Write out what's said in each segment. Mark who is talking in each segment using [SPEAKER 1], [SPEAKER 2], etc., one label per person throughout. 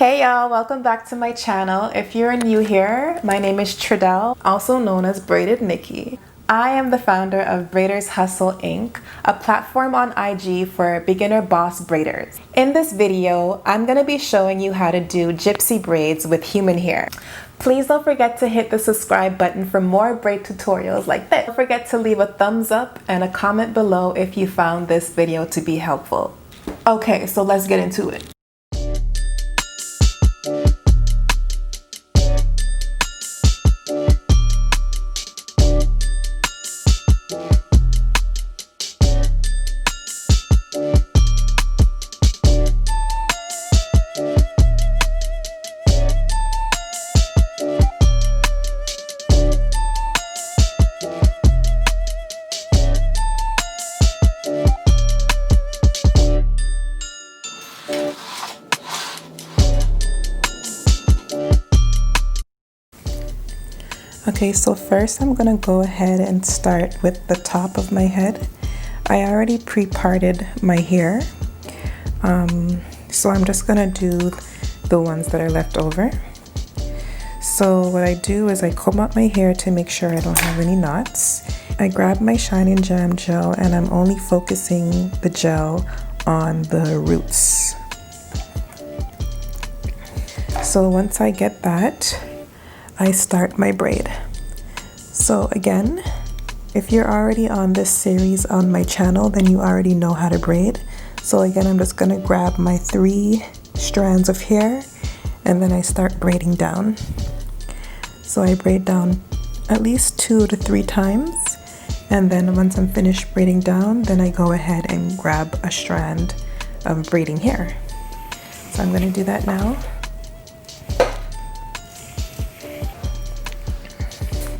[SPEAKER 1] Hey y'all, welcome back to my channel. If you're new here, my name is Tridell, also known as Braidednikki. I am the founder of Braiders Hustle Inc., a platform on IG for beginner boss braiders. In this video, I'm going to be showing you how to do gypsy braids with human hair. Please don't forget to hit the subscribe button for more braid tutorials like this. Don't forget to leave a thumbs up and a comment below if you found this video to be helpful. Okay, so let's get into it. Okay, so first I'm gonna go ahead and start with the top of my head. I already pre-parted my hair, so I'm just gonna do the ones that are left over. So what I do is I comb out my hair to make sure I don't have any knots. I grab my Shine and Jam gel and I'm only focusing the gel on the roots. So once I get that, I start my braid. So again, if you're already on this series on my channel, then you already know how to braid. So again, I'm just gonna grab my 3 strands of hair and then I start braiding down. So I braid down at least 2 to 3 times. And then once I'm finished braiding down, then I go ahead and grab a strand of braiding hair. So I'm gonna do that now.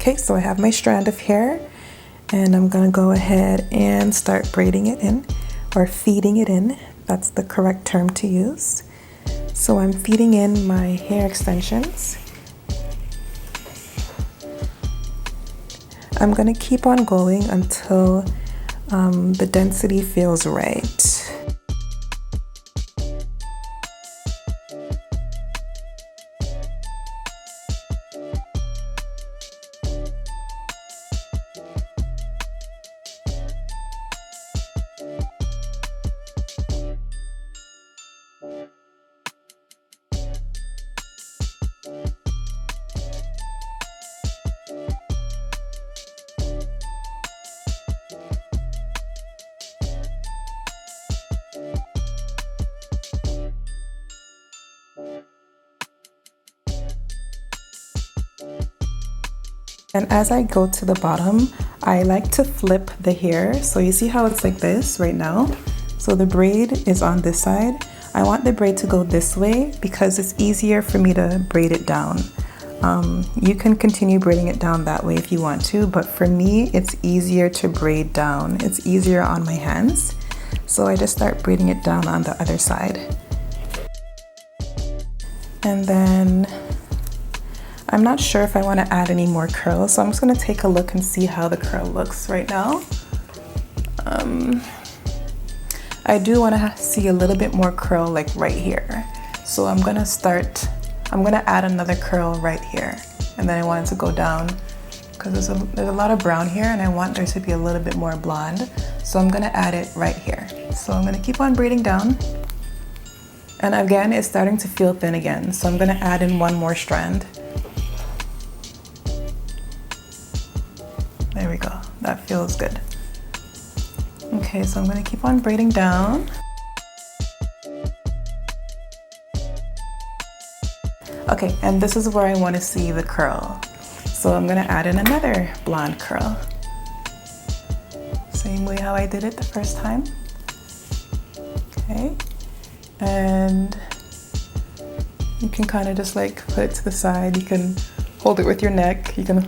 [SPEAKER 1] Okay, so I have my strand of hair and I'm gonna go ahead and start braiding it in, or feeding it in. That's the correct term to use. So I'm feeding in my hair extensions. I'm gonna keep on going until the density feels right. And as I go to the bottom, I like to flip the hair. So you see how it's like this right now? So the braid is on this side. I want the braid to go this way because it's easier for me to braid it down. You can continue braiding it down that way if you want to, but for me, it's easier to braid down. It's easier on my hands. So I just start braiding it down on the other side. And then I'm not sure if I want to add any more curls, so I'm just going to take a look and see how the curl looks right now. I do want to see a little bit more curl like right here. So I'm going to add another curl right here. And then I want it to go down because there's a lot of brown here and I want there to be a little bit more blonde. So I'm going to add it right here. So I'm going to keep on braiding down. And again, it's starting to feel thin again. So I'm going to add in one more strand. There we go, that feels good. Okay, so I'm gonna keep on braiding down. Okay, and this is where I wanna see the curl. So I'm gonna add in another blonde curl. Same way how I did it the first time. Okay, and you can kind of just like put it to the side. You can hold it with your neck. You can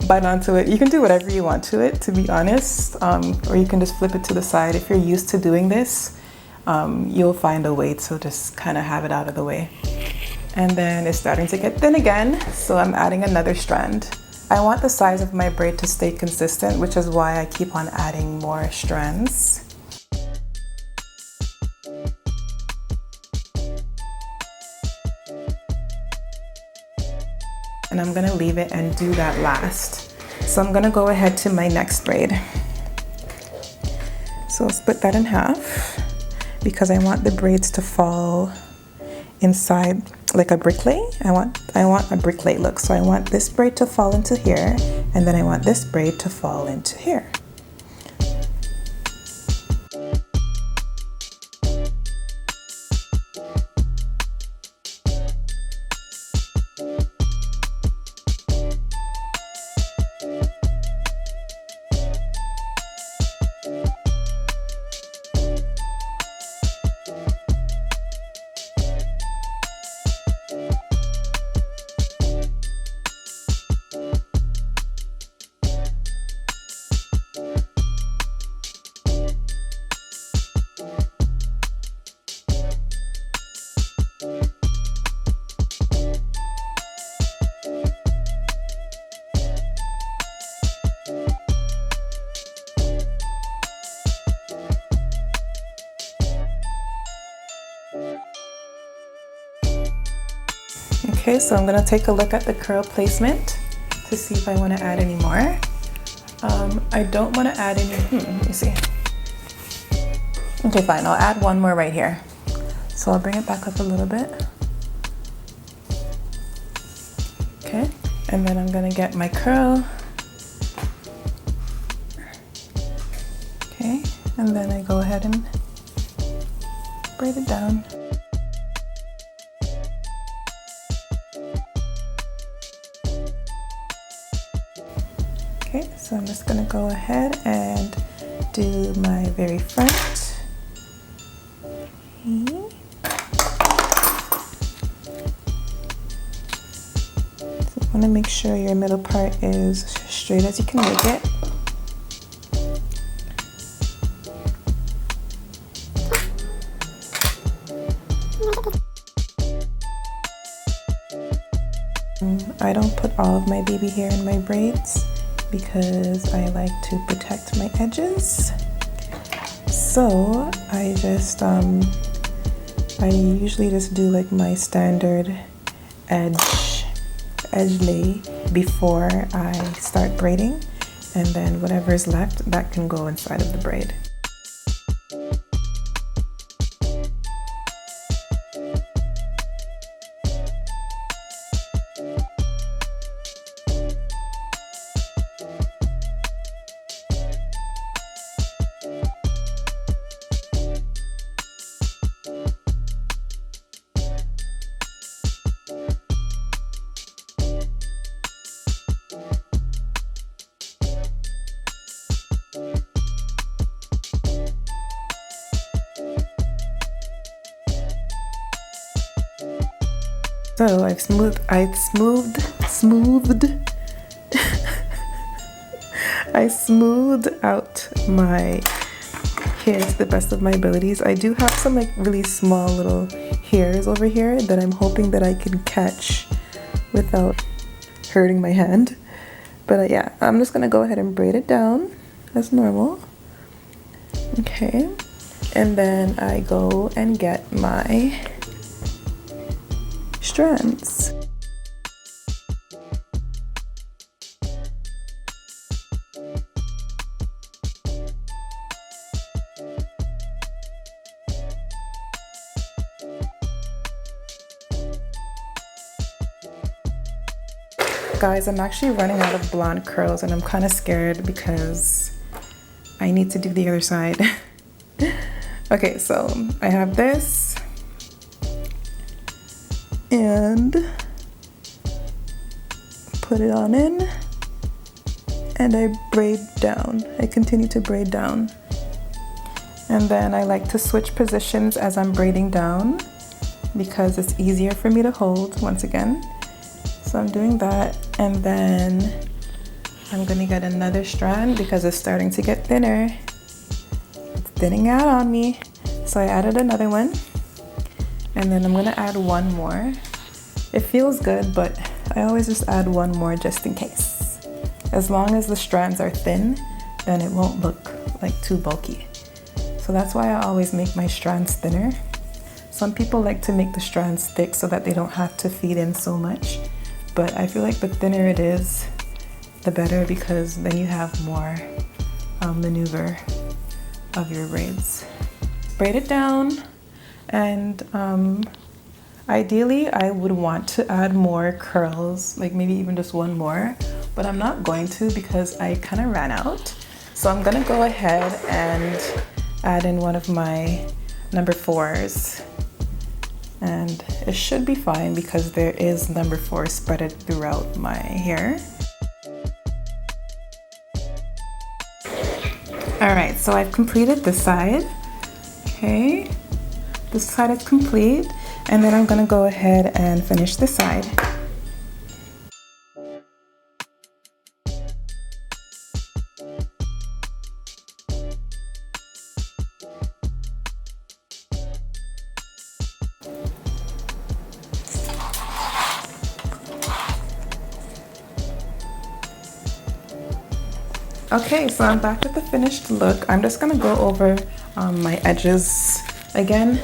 [SPEAKER 1] bite onto it. You can do whatever you want to it, to be honest, or you can just flip it to the side. If you're used to doing this, you'll find a way to just kind of have it out of the way. And then it's starting to get thin again, so I'm adding another strand. I want the size of my braid to stay consistent, which is why I keep on adding more strands. and I'm gonna leave it and do that last. So I'm gonna go ahead to my next braid. So I'll split that in half because I want the braids to fall inside like a bricklay. I want a bricklay look. So I want this braid to fall into here, and then I want this braid to fall into here. Okay, so I'm gonna take a look at the curl placement to see if I want to add any more. I don't want to add any, let me see. Okay, fine, I'll add one more right here. So I'll bring it back up a little bit. Okay, and then I'm gonna get my curl. Okay, and then I go ahead and braid it down. Okay, so I'm just gonna go ahead and do my very front. Okay. So you wanna make sure your middle part is straight as you can make it. I don't put all of my baby hair in my braids because I like to protect my edges. So I just, I usually just do like my standard edge lay before I start braiding, and then whatever's left, that can go inside of the braid. So I smoothed out my hair to the best of my abilities. I do have some like really small little hairs over here that I'm hoping that I can catch without hurting my hand. But yeah, I'm just gonna go ahead and braid it down as normal. Okay, and then I go and get my strands. Guys, I'm actually running out of blonde curls and I'm kind of scared because I need to do the other side. Okay, so I have this and put it on in and I braid down. I continue to braid down. And then I like to switch positions as I'm braiding down because it's easier for me to hold once again. So I'm doing that, and then I'm gonna get another strand because it's starting to get thinner. It's thinning out on me. So I added another one, and then I'm gonna add one more. It feels good, but I always just add one more just in case. As long as the strands are thin, then it won't look like too bulky. So that's why I always make my strands thinner. Some people like to make the strands thick so that they don't have to feed in so much. but I feel like the thinner it is, the better, because then you have more maneuver of your braids. Braid it down, and ideally I would want to add more curls, like maybe even just one more, but I'm not going to because I kind of ran out. So I'm gonna go ahead and add in one of my number 4s, and it should be fine because there is number 4 spreaded throughout my hair. All right, so I've completed this side. Okay, this side is complete, and then I'm gonna go ahead and finish this side. Okay, so I'm back with the finished look. I'm just gonna go over my edges again.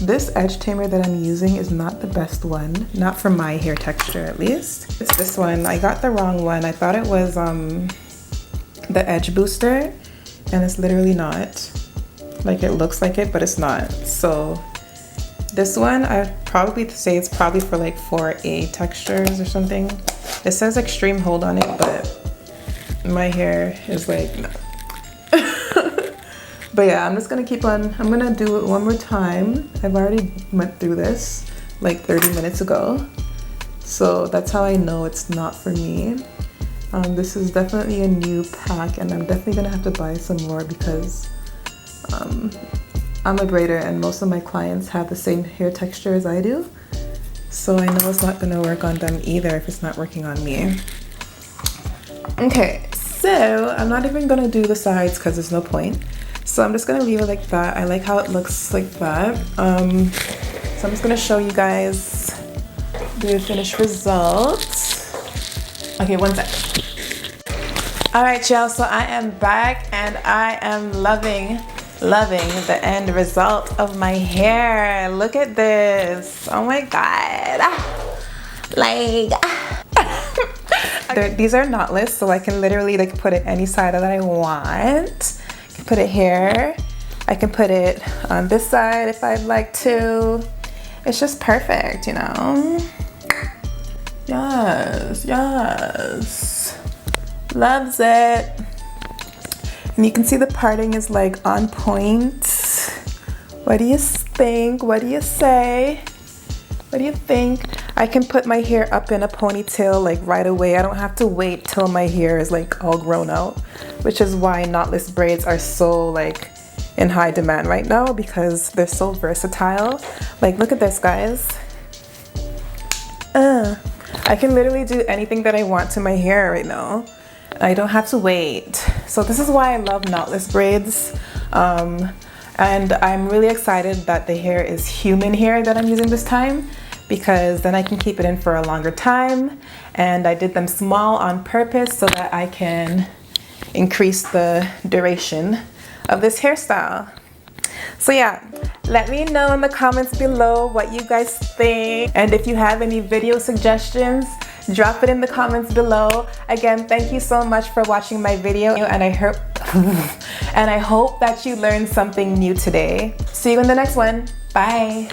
[SPEAKER 1] This edge tamer that I'm using is not the best one, not for my hair texture at least. It's this one. I got the wrong one. I thought it was the edge booster, and it's literally not. Like, it looks like it, but it's not. So this one, I'd probably say it's probably for like 4A textures or something. It says extreme hold on it, but my hair is like, no. But yeah, I'm just gonna keep on, I'm gonna do it one more time. I've already went through this like 30 minutes ago. So that's how I know it's not for me. This is definitely a new pack, and I'm definitely gonna have to buy some more because I'm a braider and most of my clients have the same hair texture as I do. So I know it's not gonna work on them either if it's not working on me. Okay, so I'm not even gonna do the sides because there's no point. So I'm just gonna leave it like that. I like how it looks like that. So I'm just gonna show you guys the finished result. Okay, one sec. All right, y'all, so I am back and I am loving the end result of my hair. Look at this. Oh my God. Like, these are knotless, so I can literally like put it any side that I want. I can put it here. I can put it on this side if I'd like to. It's just perfect, you know? Yes, yes. Loves it. And you can see the parting is like on point. What do you think? What do you say? What do you think? I can put my hair up in a ponytail like right away. I don't have to wait till my hair is like all grown out, which is why knotless braids are so like in high demand right now, because they're so versatile. Like, look at this, guys. I can literally do anything that I want to my hair right now. I don't have to wait. So this is why I love knotless braids. And I'm really excited that the hair is human hair that I'm using this time, because then I can keep it in for a longer time. And I did them small on purpose so that I can increase the duration of this hairstyle. So yeah, let me know in the comments below what you guys think. And if you have any video suggestions, drop it in the comments below. Again, thank you so much for watching my video, and I hope that you learned something new today. See you in the next one. Bye.